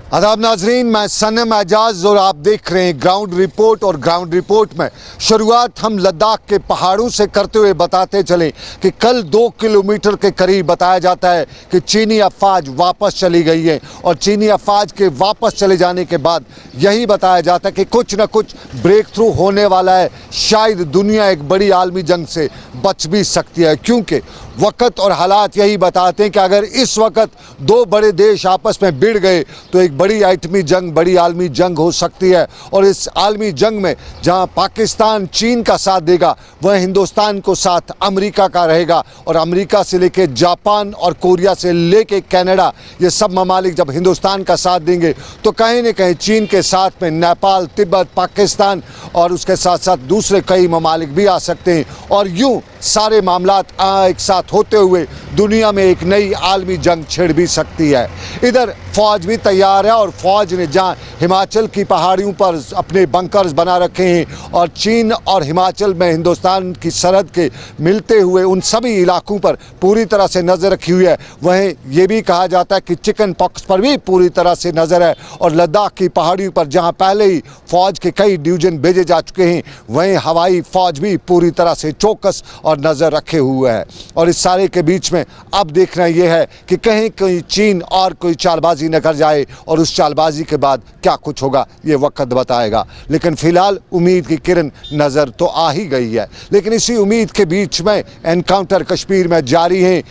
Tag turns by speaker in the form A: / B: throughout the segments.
A: आदाब नाजरीन, मैं सनम एजाज और आप देख रहे हैं ग्राउंड रिपोर्ट। और ग्राउंड रिपोर्ट में शुरुआत हम लद्दाख के पहाड़ों से करते हुए बताते चलें कि कल 2 किलोमीटर के करीब बताया जाता है कि चीनी अफवाज वापस चली गई है। और चीनी अफवाज के वापस चले जाने के बाद यही बताया जाता है कि कुछ न कुछ ब्रेक थ्रू होने वाला है। शायद दुनिया एक बड़ी आलमी जंग से बच भी सकती है, क्योंकि वक़्त और हालात यही बताते हैं कि अगर इस वक्त 2 बड़े देश आपस में भिड़ गए तो एक बड़ी एटमी जंग, बड़ी आलमी जंग हो सकती है। और इस आलमी जंग में जहां पाकिस्तान चीन का साथ देगा, वह हिंदुस्तान को साथ अमेरिका का रहेगा। और अमेरिका से लेके जापान और कोरिया से लेके कनाडा, ये सब ममालिक जब हिंदुस्तान का साथ देंगे तो कहीं न कहीं चीन के साथ में नेपाल, तिब्बत, पाकिस्तान और उसके साथ साथ दूसरे कई ममालिक भी आ सकते हैं। और यूँ सारे मामलात एक साथ होते हुए दुनिया में एक नई आलमी जंग छिड़ भी सकती है। इधर फ़ौज भी तैयार है और फ़ौज ने जहां हिमाचल की पहाड़ियों पर अपने बंकर्स बना रखे हैं और चीन और हिमाचल में हिंदुस्तान की सरहद के मिलते हुए उन सभी इलाकों पर पूरी तरह से नज़र रखी हुई है। वहीं ये भी कहा जाता है कि चिकन पॉक्स पर भी पूरी तरह से नज़र है। और लद्दाख की पहाड़ियों पर जहाँ पहले ही फ़ौज के कई डिवीज़न भेजे जा चुके हैं, वहीं हवाई फ़ौज भी पूरी तरह से चौकस और नज़र रखे हुए है। और इस सारे के बीच में अब देखना यह है कि कहीं कहीं चीन और कोई चालबाजी न कर जाए, और उस चालबाजी के बाद क्या कुछ होगा ये वक्त बताएगा। लेकिन फ़िलहाल उम्मीद की किरण नज़र तो आ ही गई है। लेकिन इसी उम्मीद के बीच में एनकाउंटर कश्मीर में जारी है।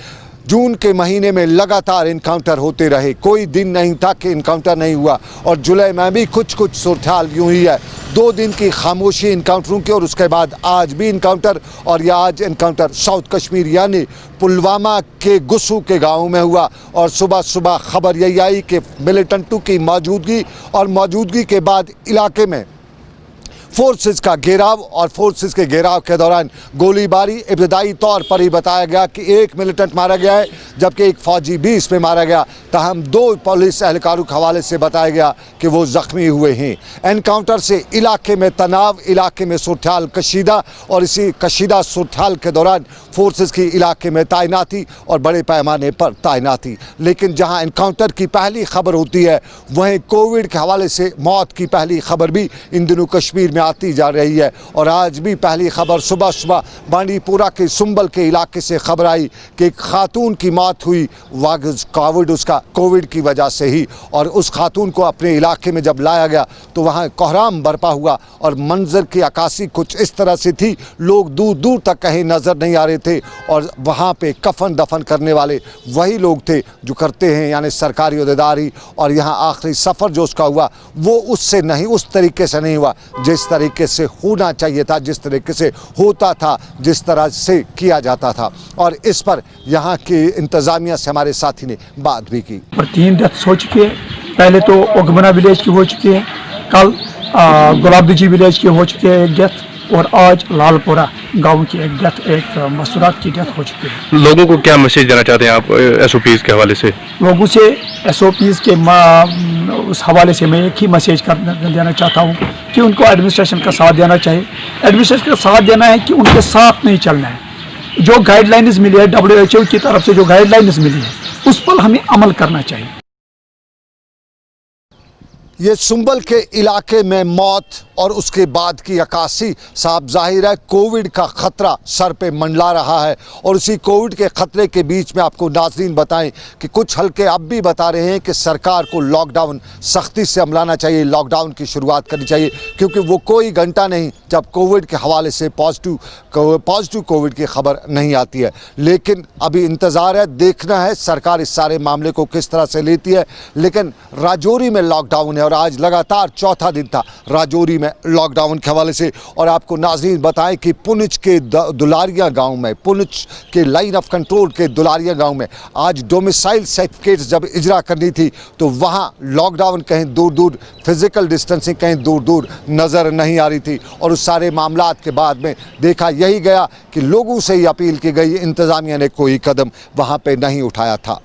A: जून के महीने में लगातार इनकाउंटर होते रहे, कोई दिन नहीं था कि इनकाउंटर नहीं हुआ। और जुलाई में भी कुछ सूरत यूँ ही है। 2 दिन की खामोशी इनकाउंटरों की, और उसके बाद आज भी इनकाउंटर। और यह आज इनकाउंटर साउथ कश्मीर यानी पुलवामा के गुस्सू के गाँव में हुआ। और सुबह सुबह खबर यही आई कि मिलिटेंटों की मौजूदगी और मौजूदगी के बाद इलाके में फोर्सेस का घेराव, और फोर्सेस के घेराव के दौरान गोलीबारी। इब्तदाई तौर पर ही बताया गया कि 1 मिलिटेंट मारा गया है, जबकि एक फ़ौजी भी इसमें मारा गया। ताहम 2 पुलिस एहलकारों के हवाले से बताया गया कि वो ज़ख्मी हुए हैं। एनकाउंटर से इलाके में तनाव, इलाके में सूरत कशीदा, और इसी कशीदा सूरत के दौरान फोर्सेस की इलाके में तैनाती और बड़े पैमाने पर तैनाती। लेकिन जहाँ एनकाउंटर की पहली खबर होती है, वहीं कोविड के हवाले से मौत की पहली खबर भी इन दिनों कश्मीर में आती जा रही है। और आज भी पहली खबर सुबह सुबह बांडीपुरा के सुंबल के इलाके से खबर आई कि एक खातून की मौत हुई कोविड की वजह से ही। और उस खातून को अपने इलाके में जब लाया गया तो वहाँ कोहराम बरपा हुआ, और मंजर की अक्कासी कुछ इस तरह से थी, लोग दूर दूर तक कहीं नज़र नहीं आ रहे थे। और वहाँ पे कफन दफन करने वाले वही लोग थे जो करते हैं, यानी सरकारी अहदेदारी। और यहाँ आखिरी सफ़र जो उसका हुआ वो उससे नहीं, उस तरीके से नहीं हुआ जिस तरीके से होना चाहिए था, जिस तरीके से होता था, जिस तरह से किया जाता था। और इस पर यहाँ की इंतज़ामिया से हमारे साथी ने बात भी की।
B: 3 डेथ्स हो चुके हैं। पहले तो ओगमना विलेज की हो चुकी है, कल गुलाबदीजी विलेज की हो चुकी है एक डेथ, और आज लालपुरा गांव की एक डेथ, एक मसूरात की डेथ हो चुकी है।
C: लोगों को क्या मैसेज देना चाहते हैं आप SOPs के हवाले से?
B: लोगों से SOPs के उस हवाले से मैं एक ही मैसेज देना चाहता हूँ कि उनको एडमिनिस्ट्रेशन का साथ देना चाहिए। एडमिनिस्ट्रेशन का साथ देना है कि उनके साथ नहीं चलना है। जो गाइडलाइंस मिली है WHO की तरफ से, जो गाइडलाइंस मिली है उस पर हमें अमल करना चाहिए।
A: ये सुंबल के इलाके में मौत और उसके बाद की अक्कासी, साफ जाहिर है कोविड का ख़तरा सर पे मंडला रहा है। और उसी कोविड के ख़तरे के बीच में आपको नाज़रीन बताएं कि कुछ हल्के अब भी बता रहे हैं कि सरकार को लॉकडाउन सख्ती से अमलाना चाहिए, लॉकडाउन की शुरुआत करनी चाहिए, क्योंकि वो कोई घंटा नहीं जब कोविड के हवाले से पॉजिटिव कोविड की खबर नहीं आती है। लेकिन अभी इंतज़ार है, देखना है सरकार इस सारे मामले को किस तरह से लेती है। लेकिन राजौरी में लॉकडाउन है, और आज लगातार 4था दिन था राजौरी में लॉकडाउन के हवाले से। और आपको नाज़रीन बताएं कि पुंछ के दुलारिया गांव में, पुंछ के लाइन ऑफ कंट्रोल के दुलारिया गांव में आज डोमिसाइल सर्टिफिकेट्स जब इजरा करनी थी तो वहां लॉकडाउन कहीं दूर दूर, फिजिकल डिस्टेंसिंग कहीं दूर दूर नज़र नहीं आ रही थी। और उस सारे मामलात के बाद में देखा यही गया कि लोगों से ही अपील की गई, इंतज़ामिया ने कोई कदम वहाँ पर नहीं उठाया था।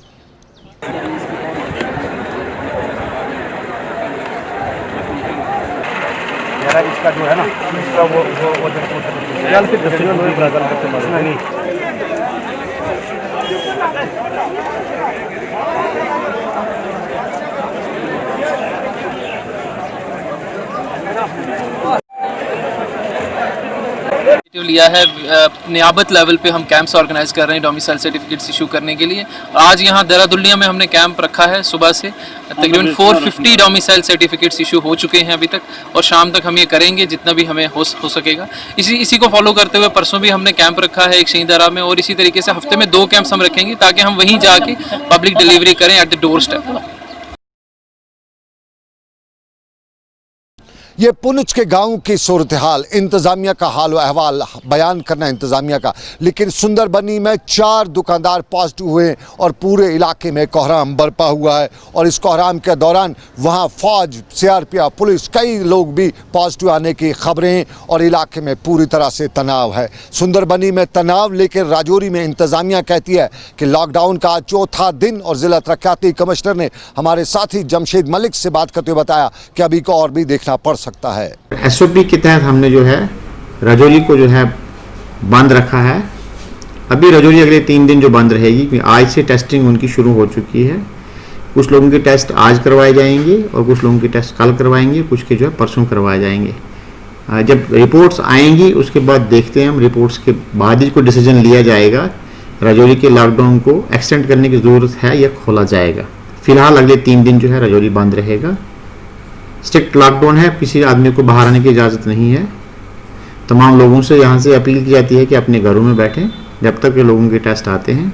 D: इसका जो है ना, इसका वो नहीं
E: लिया है। नियाबत लेवल पे हम कैंप्स ऑर्गेनाइज कर रहे हैं डोमिसाइल सर्टिफिकेट्स इशू करने के लिए। आज यहाँ देहरादुनिया में हमने कैंप रखा है। सुबह से तकरीबन 450 डोमिसाइल सर्टिफिकेट्स इशू हो चुके हैं अभी तक, और शाम तक हम ये करेंगे जितना भी हमें हो सकेगा। इसी को फॉलो करते हुए परसों भी हमने कैंप रखा है एक शहीदारा में, और इसी तरीके से हफ्ते में 2 कैंप्स हम रखेंगे ताकि हम वहीं जाके पब्लिक डिलीवरी करें एट द डोर स्टेप।
A: ये पुंछ के गांव की सूरत हाल, इंतजामिया का हाल अहवाल बयान करना इंतजामिया का। लेकिन सुंदरबनी में 4 दुकानदार पॉजिटिव हुए और पूरे इलाके में कोहराम बरपा हुआ है। और इस कोहराम के दौरान वहां फौज, सीआरपीएफ, पुलिस, कई लोग भी पॉजिटिव आने की खबरें, और इलाके में पूरी तरह से तनाव है। सुंदरबनी में तनाव, लेकिन राजौरी में इंतजामिया कहती है कि लॉकडाउन का 4था दिन, और जिला तरक्याती कमिश्नर ने हमारे साथी जमशेद मलिक से बात करते हुए बताया कि अभी को और भी देखना पड़ सकता है।
F: एसओपी के तहत हमने जो है राजौरी को जो है बंद रखा है। अभी राजौरी अगले 3 दिन जो बंद रहेगी, क्योंकि आज से टेस्टिंग उनकी शुरू हो चुकी है। कुछ लोगों के टेस्ट आज करवाए जाएंगे और कुछ लोगों के टेस्ट कल करवाएंगे, कुछ के जो है परसों करवाए जाएंगे। जब रिपोर्ट्स आएंगी उसके बाद देखते हैं हम, रिपोर्ट्स के बाद ही कोई डिसीजन लिया जाएगा राजौरी के लॉकडाउन को एक्सटेंड करने की ज़रूरत है या खोला जाएगा। फिलहाल अगले 3 दिन जो है राजौरी बंद रहेगा। स्ट्रिक्ट लॉकडाउन है, किसी आदमी को बाहर आने की इजाज़त नहीं है। तमाम लोगों से यहाँ से अपील की जाती है कि अपने घरों में बैठें जब तक के लोगों के टेस्ट आते हैं।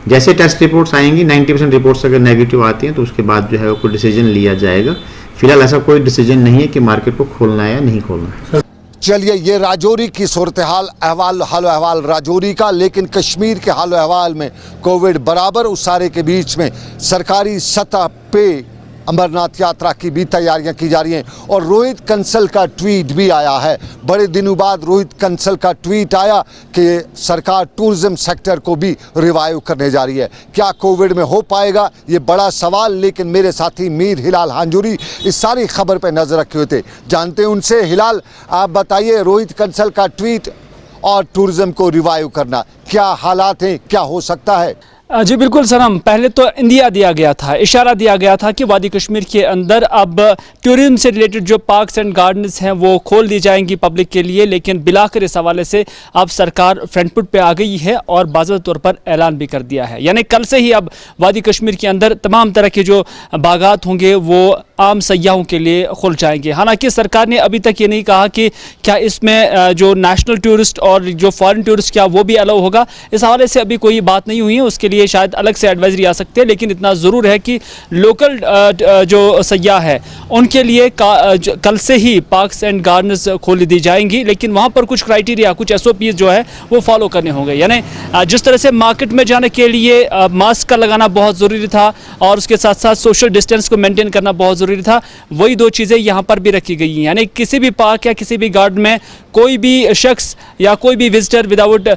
F: जैसे टेस्ट रिपोर्ट्स आएंगी, 90% रिपोर्ट्स अगर नेगेटिव आती हैं तो उसके बाद जो है कोई डिसीजन लिया जाएगा। फिलहाल ऐसा कोई डिसीजन नहीं है कि मार्केट को खोलना है या नहीं खोलना है।
A: चलिए, ये राजौरी की सूरत हाल अहवाल राजौरी का। लेकिन कश्मीर के हाल अहवाल में कोविड बराबर, उस सारे के बीच में सरकारी सतह पे अमरनाथ यात्रा की भी तैयारियां की जा रही हैं। और रोहित कंसल का ट्वीट भी आया है। बड़े दिनों बाद रोहित कंसल का ट्वीट आया कि सरकार टूरिज्म सेक्टर को भी रिवाइव करने जा रही है। क्या कोविड में हो पाएगा, ये बड़ा सवाल। लेकिन मेरे साथी मीर हिलाल हांजूरी इस सारी खबर पर नजर रखे हुए थे, जानते हैं उनसे। हिलाल, आप बताइए, रोहित कंसल का ट्वीट और टूरिज्म को रिवाइव करना, क्या हालात हैं, क्या हो सकता है?
G: जी बिल्कुल सनम, पहले तो इंदिया दिया गया था, इशारा दिया गया था कि वादी कश्मीर के अंदर अब टूरिज्म से रिलेटेड जो पार्क्स एंड गार्डन्स हैं वो खोल दी जाएंगी पब्लिक के लिए। लेकिन बिलाकर इस हवाले से अब सरकार फ्रंट फुट पे आ गई है और बाज़ात तौर पर ऐलान भी कर दिया है। यानी कल से ही अब वादी कश्मीर के अंदर तमाम तरह के जो बागात होंगे वो आम सयाहों के लिए खुल जाएंगे। हालांकि सरकार ने अभी तक ये नहीं कहा कि क्या इसमें जो नेशनल टूरिस्ट और जो फॉरेन टूरिस्ट क्या वो भी अलाउ होगा। इस हवाले से अभी कोई बात नहीं हुई है, उसके लिए शायद अलग से एडवाइजरी आ सकती है। लेकिन इतना ज़रूर है कि लोकल जो सयाह है उनके लिए कल से ही पार्क्स एंड गार्डन्स खोल दी जाएंगी। लेकिन वहाँ पर कुछ क्राइटेरिया, कुछ SOPs जो है वो फॉलो करने होंगे। यानी जिस तरह से मार्केट में जाने के लिए मास्क का लगाना बहुत ज़रूरी था और उसके साथ साथ सोशल डिस्टेंस को मेंटेन करना बहुत ज़रूरी था, वही 2 चीज़ें यहाँ पर भी रखी गई हैं। यानी किसी भी पार्क या किसी भी गार्डन में कोई भी शख्स या कोई भी विजिटर विदाउट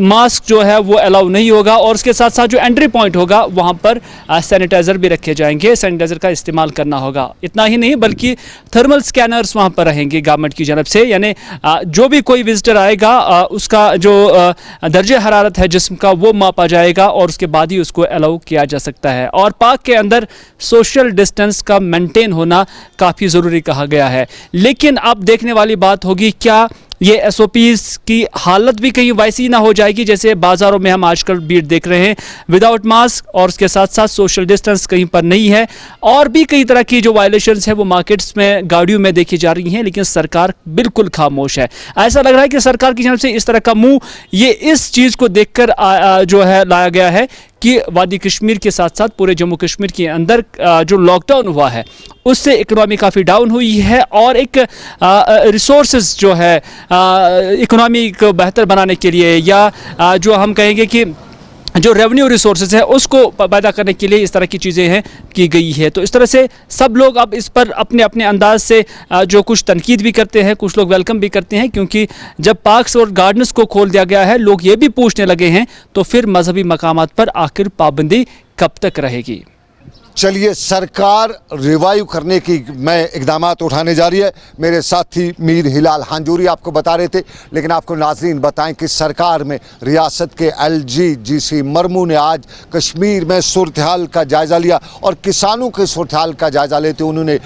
G: मास्क जो है वो अलाउ नहीं होगा। और उसके साथ साथ जो एंट्री पॉइंट होगा वहाँ पर सैनिटाइज़र भी रखे जाएंगे, सैनिटाइज़र का इस्तेमाल करना होगा। इतना ही नहीं बल्कि थर्मल स्कैनर्स वहाँ पर रहेंगे गवर्नमेंट की जानब से। यानी जो भी कोई विजिटर आएगा उसका जो दर्जे हरारत है जिस्म का वो मापा जाएगा और उसके बाद ही उसको अलाउ किया जा सकता है। और पार्क के अंदर सोशल डिस्टेंस का मेंटेन होना काफ़ी ज़रूरी कहा गया है। लेकिन अब देखने वाली बात होगी, क्या ये SOPs की हालत भी कहीं वैसी ना हो जाएगी जैसे बाज़ारों में हम आजकल भीड़ देख रहे हैं विदाउट मास्क, और उसके साथ साथ सोशल डिस्टेंस कहीं पर नहीं है। और भी कई तरह की जो वायलेशंस है वो मार्केट्स में, गाड़ियों में देखी जा रही हैं। लेकिन सरकार बिल्कुल खामोश है। ऐसा लग रहा है कि सरकार की जानब से इस तरह का मुँह ये इस चीज़ को देख कर जो है लाया गया है कि वादी कश्मीर के साथ साथ पूरे जम्मू कश्मीर के अंदर जो लॉकडाउन हुआ है उससे इकोनॉमी काफ़ी डाउन हुई है। और एक रिसोर्सेज जो है इकोनॉमी को बेहतर बनाने के लिए या जो हम कहेंगे कि जो रेवेन्यू रिसोर्सेज है उसको पैदा करने के लिए इस तरह की चीज़ें हैं की गई है। तो इस तरह से सब लोग अब इस पर अपने अपने अंदाज से जो कुछ तनकीद भी करते हैं, कुछ लोग वेलकम भी करते हैं। क्योंकि जब पार्क्स और गार्डन्स को खोल दिया गया है, लोग ये भी पूछने लगे हैं तो फिर मजहबी मकामात पर आखिर पाबंदी कब तक रहेगी।
A: चलिए, सरकार रिवाइव करने की मैं इकदामात उठाने जा रही है। मेरे साथी मीर हिलाल हांजूरी आपको बता रहे थे, लेकिन आपको नाज़रीन बताएं कि सरकार में रियासत के LG GC मरमू ने आज कश्मीर में सूरत हाल का जायज़ा लिया और किसानों के सूरत हाल का जायज़ा लेते उन्होंने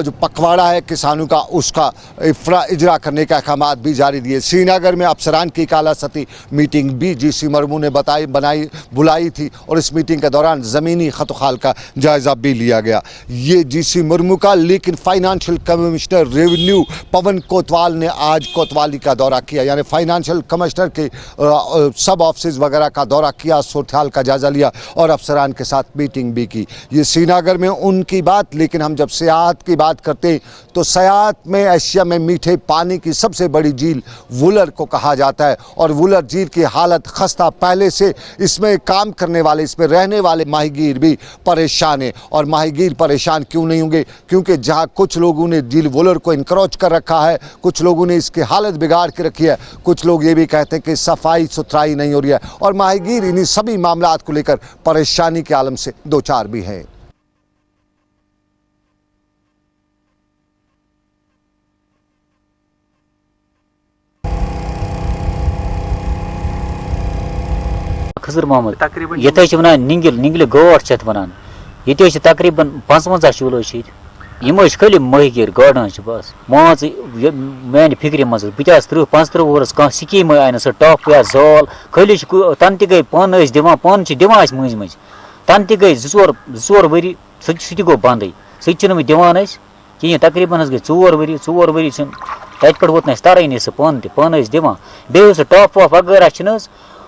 A: जो पखवाड़ा है किसानों का उसका इजरा करने के अहकाम भी जारी दिए। श्रीनगर में अफसरान की काला सती मीटिंग भी GC मरमू ने बुलाई थी और इस मीटिंग के दौरान ज़मीनी खतखाल का जायज़ा भी लिया गया। ये GC मुर्मू का, लेकिन financial commissioner revenue Pawan Kotwal ने आज कोतवाली का दौरा किया, यानी फाइनेंशियल कमिश्नर के सब ऑफिस वगैरह का दौरा किया, सूरत हाल का जायज़ा लिया और अफसरान के साथ मीटिंग भी की। ये श्रीनगर में उनकी बात। लेकिन हम जब सियाहत की बात करते हैं तो सियाहत में एशिया में मीठे पानी की सबसे बड़ी झील वुलर को कहा जाता है और वुलर झील की हालत खस्ता पहले से। इसमें काम करने वाले, इसमें रहने वाले माहीगीर भी परेशान है। और माहीगीर परेशान क्यों नहीं होंगे? क्योंकि जहां कुछ लोगों ने झील वुलर को इंक्रोच कर रखा है, कुछ लोगों ने इसकी हालत बिगाड़ के रखी है, कुछ लोग ये भी कहते हैं कि सफाई सुथराई नहीं हो रही है और माहीगीर इन्हीं सभी मामलात को लेकर परेशानी के आलम से दो चार भी हैं।
H: खजर मोहम्मद ये वन निंगल गोट छ वन ये तकरीबन 55 शूल खाली माहीगीर गाड़न बस मान मान फिक्र मज बस 30-35 वोरस कह स्कीम आय ना टप या जाल खाली तन गई पान दिवान पान दिवान मज मज तन गई 2-4 वरी सह गो बंद सह दिवान कहें तकरीबन गई 4 वरी तत पे वोत तरान सह पान दिवान बे टप वप वगैरह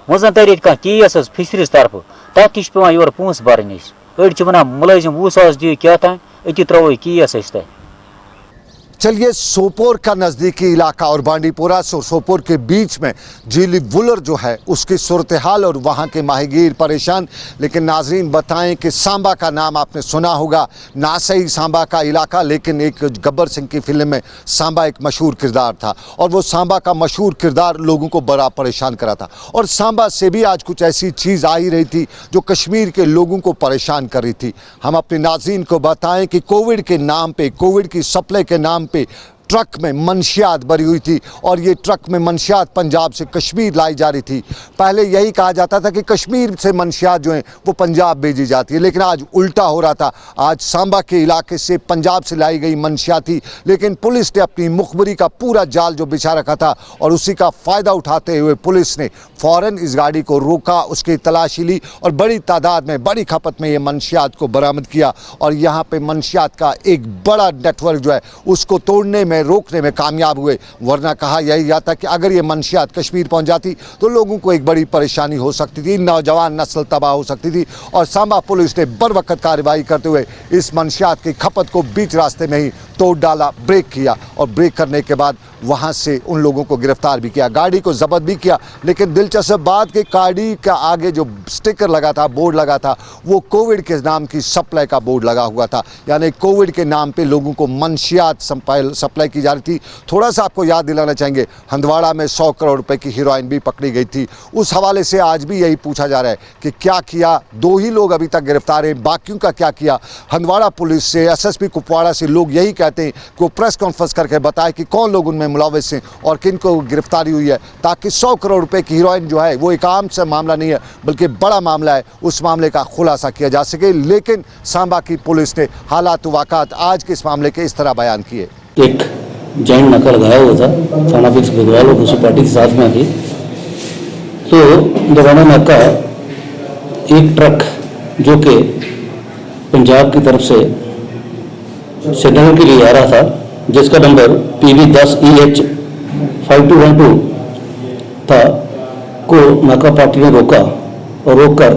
H: वो जन तर कह केस फिशरीज तरफ तथ पे पे योर पोस भरन अड़ वन मुलाजिम 20 सास दिव क्या तान अति त्रो केस तह।
A: चलिए, सोपोर का नज़दीकी इलाका और बांडीपोरा और सोपोर के बीच में झील वुलर जो है उसकी सूरत हाल और वहाँ के माहीगीर परेशान। लेकिन नाजरीन बताएं कि सांबा का नाम आपने सुना होगा, ना सही सांबा का इलाका, लेकिन एक गब्बर सिंह की फिल्म में सांबा एक मशहूर किरदार था और वो सांबा का मशहूर किरदार लोगों को बड़ा परेशान करा था। और सांबा से भी आज कुछ ऐसी चीज़ आ ही रही थी जो कश्मीर के लोगों को परेशान कर रही थी। हम अपने नाज़रीन को बताएं कि कोविड के नाम पे, कोविड की सप्लाई के नाम पे ट्रक में मंशियात भरी हुई थी और ये ट्रक में मंशियात पंजाब से कश्मीर लाई जा रही थी। पहले यही कहा जाता था कि कश्मीर से मंशियात जो हैं वो पंजाब भेजी जाती है, लेकिन आज उल्टा हो रहा था। आज सांबा के इलाके से पंजाब से लाई गई मंशियात थी, लेकिन पुलिस ने अपनी मुखबरी का पूरा जाल जो बिछा रखा था और उसी का फ़ायदा उठाते हुए पुलिस ने फ़ौरन इस गाड़ी को रोका, उसकी तलाशी ली और बड़ी तादाद में, बड़ी खपत में ये मंशियात को बरामद किया और यहाँ पर मंशियात का एक बड़ा नेटवर्क जो है उसको तोड़ने में, रोकने में कामयाब हुए। वरना कहा यही जाता कि अगर ये मंशियात कश्मीर पहुंच जाती तो लोगों को एक बड़ी परेशानी हो सकती थी, नौजवान नस्ल तबाह हो सकती थी। और सांबा पुलिस ने बर वक्त कार्रवाई करते हुए इस मंशियात की खपत को बीच रास्ते में ही तोड़ डाला, ब्रेक किया और ब्रेक करने के बाद वहां से उन लोगों को गिरफ्तार भी किया, गाड़ी को जब्त भी किया। लेकिन दिलचस्प बात कि गाड़ी का आगे जो स्टिकर लगा था, बोर्ड लगा था, वो कोविड के नाम की सप्लाई का बोर्ड लगा हुआ था, यानी कोविड के नाम पे लोगों को मंशियात सप्लाई की जा रही थी। थोड़ा सा आपको याद दिलाना चाहेंगे, हंदवाड़ा में 100 करोड़ रुपए की हीरोइन भी पकड़ी गई थी। उस हवाले से आज भी यही पूछा जा रहा है कि क्या किया। 2 ही लोग अभी तक गिरफ्तार हैं, बाकियों का क्या किया। हंदवाड़ा पुलिस से, SSP कुपवाड़ा से लोग यही कहते हैं कि वो प्रेस कॉन्फ्रेंस करके बताए कि कौन लोग उनमें मुलव्वस हैं और किन को गिरफ्तारी हुई है, ताकि 100 करोड़ रुपए की हीरोइन जो है वो एक आम सा मामला नहीं है बल्कि बड़ा मामला है, उस मामले का खुलासा किया जा सके। लेकिन सांबा की पुलिस ने हालात वाक़ात आज के इस मामले के इस तरह बयान किए।
I: एक जॉइंट नाका लगाया हुआ था थाना फिक्स बुधवार और दूसरी पार्टी के साथ में थी, तो दवाना नाका एक ट्रक जो कि पंजाब की तरफ से श्रीनगर के लिए आ रहा था, जिसका नंबर PV 10EH 5212 था, को नाका पार्टी ने रोका और रोककर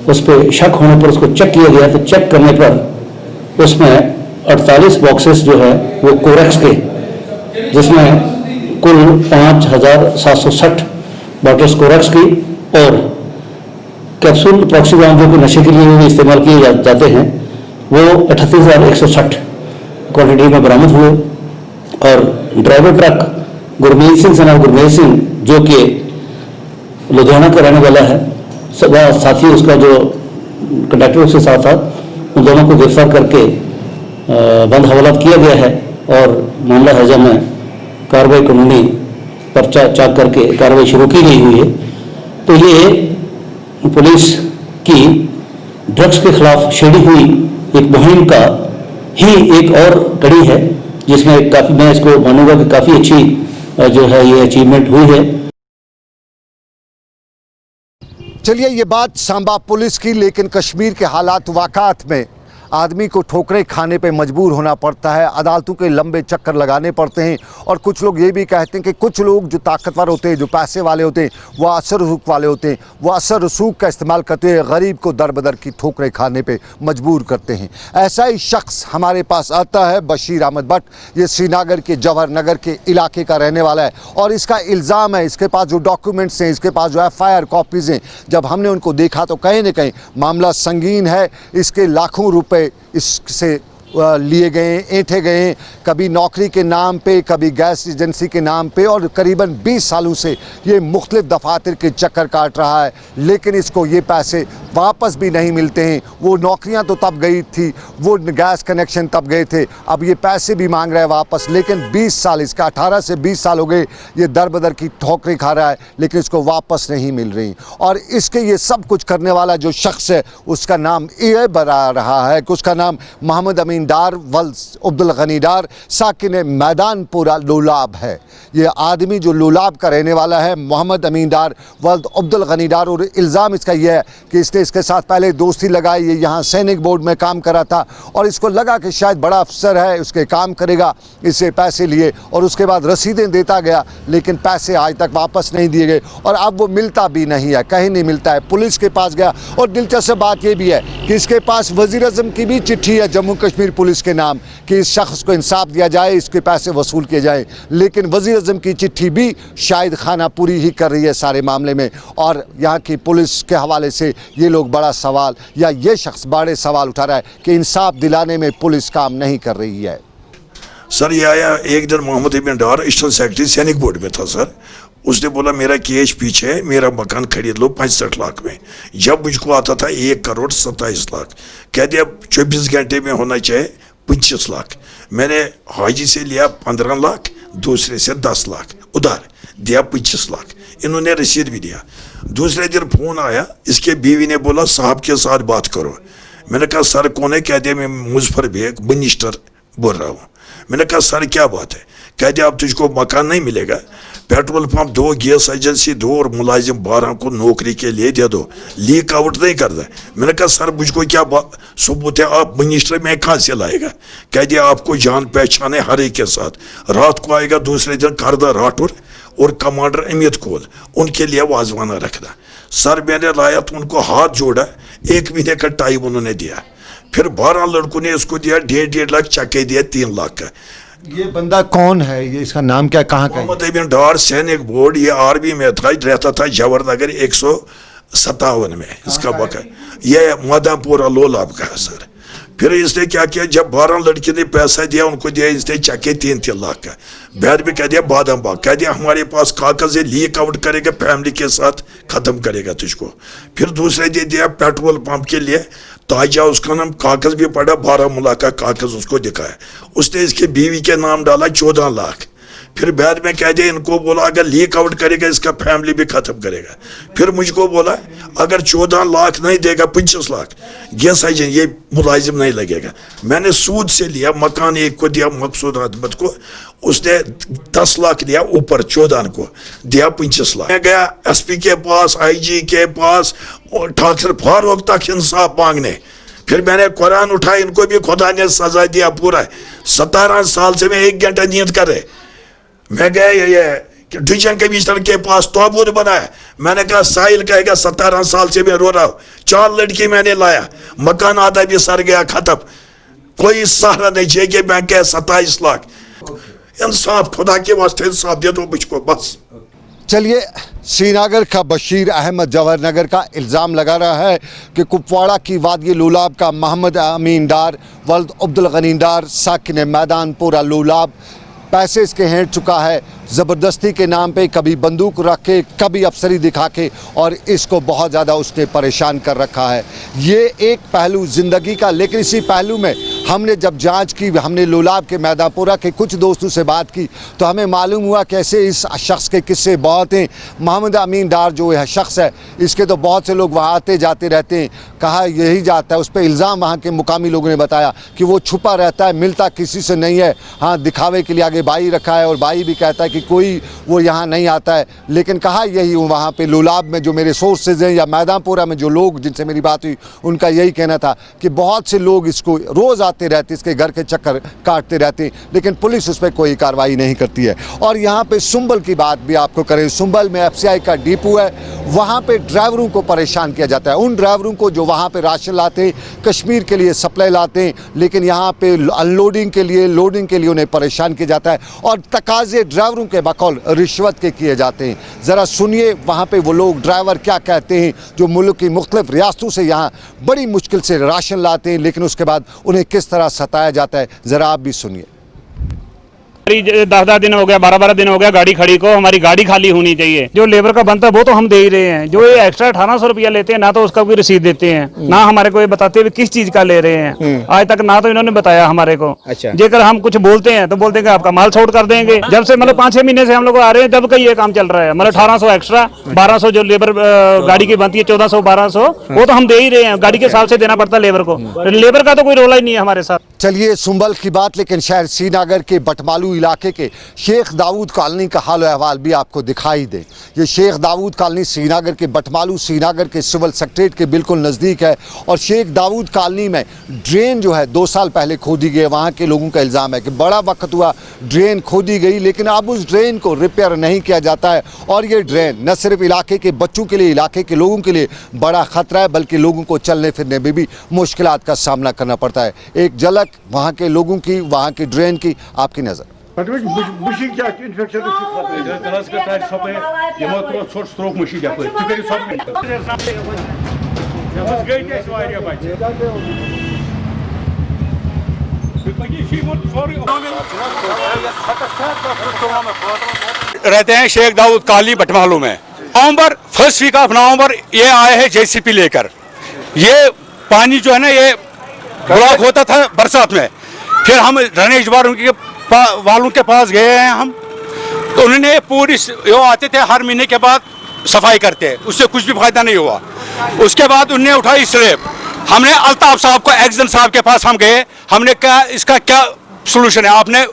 I: उस पर शक होने पर उसको चेक किया गया। तो चेक करने पर उसमें 48 बॉक्सेस जो है वो कोरेक्स के, जिसमें कुल 5760 बॉटल्स कोरेक्स की और कैप्सूल प्रॉक्सीवाम जो कि नशे के लिए भी इस्तेमाल किए जाते हैं वो 38,160 क्वांटिटी में बरामद हुए। और ड्राइवर ट्रक गुरमीत सिंह सना गुरमीत सिंह जो कि लुधियाना का रहने वाला है, साथ ही उसका जो कंडक्टर के साथ साथ उन दोनों को गिरफ्तार करके बंद हवालात किया गया है और मामला हर्जा में कार्रवाई कानूनी पर्चा चाक करके कार्रवाई शुरू की गई हुई है। तो ये पुलिस की ड्रग्स के खिलाफ छेड़ी हुई एक मुहिम का ही एक और कड़ी है, जिसमें काफ़ी, मैं इसको मानूंगा कि काफ़ी अच्छी जो है ये अचीवमेंट हुई है।
A: चलिए, ये बात सांबा पुलिस की, लेकिन कश्मीर के हालात वाक़ात में आदमी को ठोकरें खाने पे मजबूर होना पड़ता है, अदालतों के लंबे चक्कर लगाने पड़ते हैं। और कुछ लोग ये भी कहते हैं कि कुछ लोग जो ताकतवर होते हैं, जो पैसे वाले होते हैं, वो असर रसूख वाले होते हैं, वो असर रसूख का इस्तेमाल करते हुए गरीब को दर बदर की ठोकरें खाने पे मजबूर करते हैं। ऐसा ही शख्स हमारे पास आता है, बशीर अहमद भट्ट। ये श्रीनगर के जवाहर नगर के इलाके का रहने वाला है और इसका इल्ज़ाम है, इसके पास जो डॉक्यूमेंट्स हैं, इसके पास जो FIR कॉपीज़ हैं, जब हमने उनको देखा तो कहीं ना कहीं मामला संगीन है। इसके लाखों रुपए इससे लिए गए, ऐंठे गए, कभी नौकरी के नाम पे, कभी गैस एजेंसी के नाम पे, और करीबन 20 सालों से ये मुख्तलिफ दफातर के चक्कर काट रहा है, लेकिन इसको ये पैसे वापस भी नहीं मिलते हैं। वो नौकरियां तो तब गई थी, वो गैस कनेक्शन तब गए थे, अब ये पैसे भी मांग रहा है वापस, लेकिन 20 साल, इसका 18 से 20 साल हो गए, ये दर बदर की ठोकरें खा रहा है, लेकिन इसको वापस नहीं मिल रही। और इसके ये सब कुछ करने वाला जो शख्स है, उसका नाम ये बता रहा है कि उसका नाम मोहम्मद अमीन डार वल्द अब्दुल गनी डार साकिन मैदानपुरा लोलाब है। ये आदमी जो लोलाब का रहने वाला है, मोहम्मद अमीन डार वल्द अब्दुल गनी डार, और इल्ज़ाम इसका यह है कि इसने इसके साथ पहले दोस्ती लगाई। ये यहाँ सैनिक बोर्ड में काम करा था और इसको लगा कि शायद बड़ा अफसर है, उसके काम करेगा, इससे पैसे लिए और उसके बाद रसीदें देता गया, लेकिन पैसे आज तक वापस नहीं दिए गए और अब वो मिलता भी नहीं है, कहीं नहीं मिलता है। पुलिस के पास गया और दिलचस्प बात ये भी है कि इसके पास वज़ीर आज़म की भी चिट्ठी है जम्मू कश्मीर पुलिस के नाम कि इस शख्स को इंसाफ दिया जाए, इसके पैसे वसूल किए जाए, लेकिन वज़ीर आज़म की चिट्ठी भी शायद खाना पूरी ही कर रही है सारे मामले में। और यहाँ की पुलिस के हवाले से ये लोग बड़ा सवाल, या ये शख्स बड़े सवाल उठा रहा है कि इंसाफ दिलाने में पुलिस काम नहीं कर रही है।
J: सर ये आया एक दिन मोहम्मद अमीन डार एडिशनल सेक्रेटरी सैनिक बोर्ड में था सर, उसने बोला मेरा केस पीछे है, मेरा मकान खरीद लो 65 लाख में। जब मुझको आता था 1,27 लाख, कह दिया 24 घंटे में होना चाहिए 25 लाख। मैंने हाजी से लिया 15 लाख, दूसरे से 10 लाख उधार दिया 25 लाख, इन्होंने रसीद भी दिया। दूसरे दिन फोन आया, इसके बीवी ने बोला साहब के साथ बात करो। मैंने कहा सर कौन है? कह दिया मैं मुजफ्फर बेग मिनिस्टर बोल रहा हूँ। मैंने कहा सर क्या बात है? कह दिया अब तुझको मकान नहीं मिलेगा, पेट्रोल पंप 2, गैस एजेंसी 2 और मुलाजिम 12 को नौकरी के लिए दे दो, लीक आउट नहीं कर दे। मैंने कहा सर मुझको क्या सबूत है, आप मिनिस्टर में कहाँ से लाएगा? कह दिया आपको जान पहचान है हर एक के साथ, रात को आएगा, दूसरे दिन करदा राठौर और कमांडर अमित कोल, उनके लिए वाजवाना रखना। सर मैंने लाया तो उनको हाथ जोड़ा, 1 महीने का टाइम उन्होंने दिया, फिर 12 लड़कों ने उसको दिया 1.5 लाख, चक्के दिया 3 लाख का।
A: ये बंदा कौन है, ये इसका नाम क्या, कहाँ का?
J: मोहम्मद अमीन डार सैनिक बोर्ड, ये आर्मी में था, रहता था जवाहर नगर 157 में इसका बका। ये मदापुरा लोलाब का है सर। फिर इसने क्या किया, जब 12 लड़के ने पैसा दिया, उनको दिया इसने चक्के 3 लाख का। बैर भी कह दिया बादाम बाग, कह दिया हमारे पास कागज है, लीक आउट करेगा, फैमिली के साथ खत्म करेगा तुझको। फिर दूसरे दे दिया पेट्रोल पंप के लिए ताजा, उसका नाम कागज भी पड़ा, 12 का कागज उसको दिखाया, उसने इसके बीवी के नाम डाला 14 लाख। फिर बाद में कह दिया इनको बोला अगर लीक आउट करेगा इसका फैमिली भी खत्म करेगा। फिर मुझको बोला अगर 14 लाख नहीं देगा 25 लाख गैस एजेंट ये मुलाजिम नहीं लगेगा। मैंने सूद से लिया, मकान एक को दिया मकसूद अहमद को, उसने 10 लाख दिया, ऊपर 14 को दिया 25 लाख। मैं गया SP के पास, IG के पास और ठाकुर फारूक तक इंसाफ मांगने। फिर मैंने कुरान उठाया, इनको भी खुदा ने सजा दिया पूरा। 17 साल से मैं 1 घंटा नींद कर रहे। मैं गया ये डिवीजन कमिश्नर के पास ताबूत बनाया, मैंने कहा साहिल कहेगा 17 साल से मैं रो रहा हूँ, 4 लड़की मैंने लाया, मकान आधा भी सर गया, खत्म, कोई सहारा नहीं चाहिए कि बैंक है 27 लाख। इंसाफ, खुदा के वास्ते इंसाफ दे दो मुझको बस।
A: चलिए, श्रीनगर का बशीर अहमद जवाहर नगर का इल्ज़ाम लगा रहा है कि कुपवाड़ा की वादी लोलाब का मोहम्मद अमीन डार वल्द अब्दुल गनी डार साकिन मैदानपुरा लोलाब पैसे इसके हेंट चुका है, ज़बरदस्ती के नाम पे कभी बंदूक रख के, कभी अफसरी दिखा के, और इसको बहुत ज़्यादा उसने परेशान कर रखा है। ये एक पहलू ज़िंदगी का। लेकिन इसी पहलू में हमने जब जांच की, हमने लोलाब के मैदापुरा के कुछ दोस्तों से बात की, तो हमें मालूम हुआ कैसे इस शख्स के किस्से बहुत हैं। मोहम्मद अमीन डार जो है शख्स है, इसके तो बहुत से लोग वहाँ आते जाते रहते हैं, कहा यही जाता है। उस पर इल्ज़ाम वहाँ के मुकामी लोगों ने बताया कि वो छुपा रहता है, मिलता किसी से नहीं है, हाँ दिखावे के लिए आगे बाई रखा है, और बाई भी कहता है कि कोई वो यहाँ नहीं आता है। लेकिन कहा यही वहाँ पे लोलाब में जो मेरे सोर्सेज हैं या मैदानपुरा में जो लोग जिनसे मेरी बात हुई, उनका यही कहना था कि बहुत से लोग इसको रोज़ आते रहते, इसके घर के चक्कर काटते रहते, लेकिन पुलिस उस पर कोई कार्रवाई नहीं करती है। और यहाँ पे सुंबल की बात भी आपको करें, सुंबल में FCI का डिपो है, वहाँ पे ड्राइवरों को परेशान किया जाता है। उन ड्राइवरों को जो वहाँ पे राशन लाते हैं, कश्मीर के लिए सप्लाई लाते हैं, लेकिन यहाँ पे अनलोडिंग के लिए, लोडिंग के लिए उन्हें परेशान किया जाता है, और तकाजे ड्राइवरों के बकौल रिश्वत के किए जाते हैं। ज़रा सुनिए वहाँ पे वो लोग ड्राइवर क्या कहते हैं जो मुल्क की मुख्तलिफ रियासतों से यहाँ बड़ी मुश्किल से राशन लाते हैं, लेकिन उसके बाद उन्हें किस तरह सताया जाता है। ज़रा आप भी सुनिए।
K: 10-10 दिन हो गया, 12-12 दिन हो गया गाड़ी खड़ी को, हमारी गाड़ी खाली होनी चाहिए। जो लेबर का बनता है वो तो हम दे ही रहे हैं, जो ये एक्स्ट्रा 1800 रुपया लेते हैं ना तो उसका कोई रसीद देते हैं, ना हमारे को ये बताते हुए किस चीज का ले रहे हैं। आज तक ना तो इन्होंने बताया हमारे को। जेकर हम कुछ बोलते हैं तो बोलते हैं कि आपका माल छोड़ कर देंगे। जब से मतलब 5-6 महीने से हम लोग आ रहे हैं, जब का ये काम चल रहा है। मतलब 1800 एक्स्ट्रा, 1200 जो लेबर गाड़ी की बनती है, 1400-1200 वो तो हम दे ही रहे हैं, गाड़ी के हिसाब से देना पड़ता है लेबर को। लेबर का तो कोई रोला ही नहीं है हमारे साथ।
A: चलिए सुंबल की बात, लेकिन शहर श्रीनगर के बटमालू इलाके के शेख दाऊद कॉलोनी का हाल अहवाल भी आपको दिखाई दे। ये शेख दाऊद कॉलोनी श्रीनगर के बटमालू, श्रीनगर के सिविल सेक्रेटरीट के बिल्कुल नज़दीक है। और शेख दाऊद कॉलोनी में ड्रेन जो है 2 साल पहले खोदी गई। वहाँ के लोगों का इल्ज़ाम है कि बड़ा वक्त हुआ ड्रेन खोदी गई, लेकिन अब उस ड्रेन को रिपेयर नहीं किया जाता है। और ये ड्रेन न सिर्फ इलाके के बच्चों के लिए, इलाके के लोगों के लिए बड़ा ख़तरा है, बल्कि लोगों को चलने फिरने में भी मुश्किलात का सामना करना पड़ता है। एक झलक वहाँ के लोगों की, वहाँ की ड्रेन की, आपकी नज़र।
L: रहते हैं शेख दाऊद कॉलोनी बटमालू में। नवंबर 1 वीक ऑफ नवंबर ये आए हैं JCP लेकर। ये पानी जो है ना ये ब्लॉक होता था बरसात में, फिर हम ड्रेनेज वालों के पास गए हैं हम, तो उन्होंने पूरी वो आते थे हर महीने के बाद सफाई करते, उससे कुछ भी फायदा नहीं हुआ। उसके बाद उन्होंने उठाई स्लैब। हमने अल्ताफ साहब को, एक्जन साहब के पास हम गए, हमने कहा इसका क्या सोल्यूशन है, आपने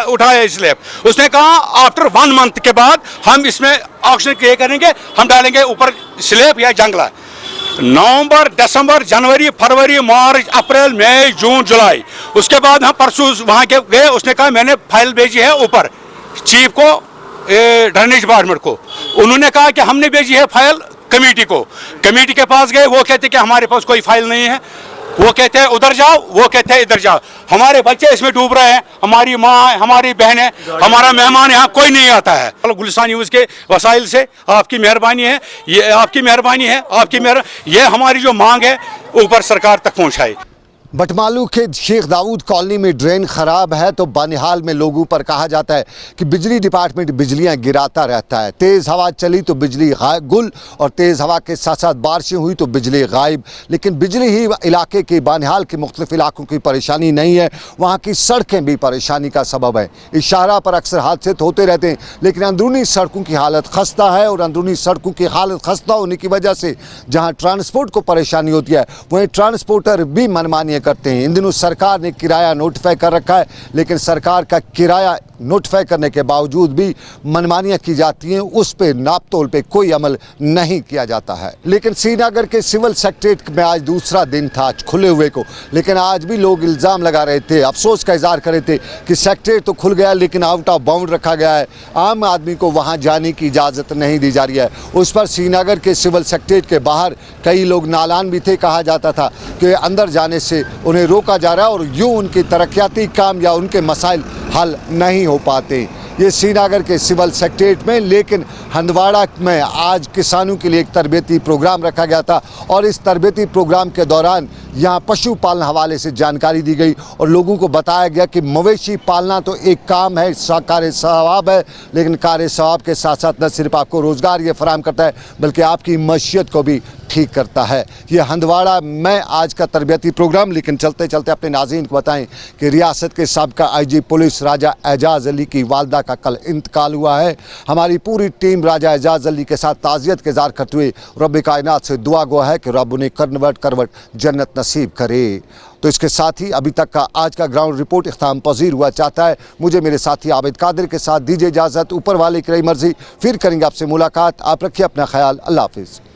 L: उठाया स्लैब। उसने कहा आफ्टर 1 मंथ के बाद हम इसमें ऑक्शन ये करेंगे, हम डालेंगे ऊपर स्लैब या जंगला। नवंबर, दिसंबर, जनवरी, फरवरी, मार्च, अप्रैल, मई, जून, जुलाई, उसके बाद हम परसों वहाँ के गए। उसने कहा मैंने फाइल भेजी है ऊपर चीफ को, ड्रेनेज डिपार्टमेंट को। उन्होंने कहा कि हमने भेजी है फाइल कमेटी को। कमेटी के पास गए, वो कहते कि हमारे पास कोई फाइल नहीं है। वो कहते हैं उधर जाओ, वो कहते हैं इधर जाओ। हमारे बच्चे इसमें डूब रहे हैं, हमारी माँ है, हमारी बहन है, हमारा मेहमान यहाँ कोई नहीं आता है। गुलिस्तान न्यूज़ के वसाइल से आपकी मेहरबानी है, ये आपकी मेहरबानी है, ये हमारी जो मांग है ऊपर सरकार तक पहुँचाए।
A: बटमालू के शेख दाऊद कॉलोनी में ड्रेन ख़राब है तो बनिहाल में लोगों पर कहा जाता है कि बिजली डिपार्टमेंट बिजलियां गिराता रहता है। तेज़ हवा चली तो बिजली गुल, और तेज़ हवा के साथ साथ बारिशें हुई तो बिजली गायब। लेकिन बिजली ही इलाके के, बनिहाल के मुख्तलिफ इलाकों की परेशानी नहीं है, वहाँ की सड़कें भी परेशानी का सबब है। इशारा पर अक्सर हादसे होते रहते हैं, लेकिन अंदरूनी सड़कों की हालत खस्ता है। और अंदरूनी सड़कों की हालत खस्ता होने की वजह से जहाँ ट्रांसपोर्ट को परेशानी होती है, वहीं ट्रांसपोर्टर भी मनमानी करते हैं। इन दिनों सरकार ने किराया नोटिफाई कर रखा है, लेकिन सरकार का किराया नोटिफाई करने के बावजूद भी मनमानियां की जाती हैं, उस पे नाप तोल पे कोई अमल नहीं किया जाता है। लेकिन श्रीनगर के सिविल सेक्रेटरीट में आज दूसरा दिन था खुले हुए को, लेकिन आज भी लोग इल्ज़ाम लगा रहे थे, अफसोस का इजहार कर रहे थे कि सेक्रेटरीट तो खुल गया लेकिन आउट ऑफ बाउंड रखा गया है, आम आदमी को वहाँ जाने की इजाज़त नहीं दी जा रही है। उस पर श्रीनगर के सिविल सेक्रेटरीट के बाहर कई लोग नालान भी थे। कहा जाता था कि अंदर जाने से उन्हें रोका जा रहा है और यूँ उनके तरक्याती काम या उनके मसाइल हल नहीं हो पाते। ये श्रीनगर के सिविल सेक्रेटरीट में। लेकिन हंदवाड़ा में आज किसानों के लिए एक तरबियती प्रोग्राम रखा गया था, और इस तरबियती प्रोग्राम के दौरान यहाँ पशुपालन हवाले से जानकारी दी गई और लोगों को बताया गया कि मवेशी पालना तो एक काम है, कार्य सवाब है, लेकिन कार्य सवाब के साथ साथ न सिर्फ आपको रोज़गार ये फराहम करता है बल्कि आपकी मईशत को भी ठीक करता है। ये हंदवाड़ा में आज का तरबियती प्रोग्राम, लेकिन चलते चलते अपने नाज़रीन को बताएं कि रियासत के साबिक़ा IG पुलिस राजा एजाज़ अली की वालदा का कल इंतकाल हुआ है। हमारी पूरी टीम राजा एजाज़ अली के साथ ताज़ियत के इज़हार करते हुए रब कायनात से दुआ गो है कि रब उन्हें करवट जन्नत नसीब करे। तो इसके साथ ही अभी तक का आज का ग्राउंड रिपोर्ट इख्तिताम पजीर हुआ चाहता है। मुझे मेरे साथी आबिद कादिर के साथ दीजिए इजाज़त। ऊपर वाले की रही मर्जी, फिर करेंगे आपसे मुलाकात। आप रखिए अपना ख्याल। अल्लाह हाफिज़।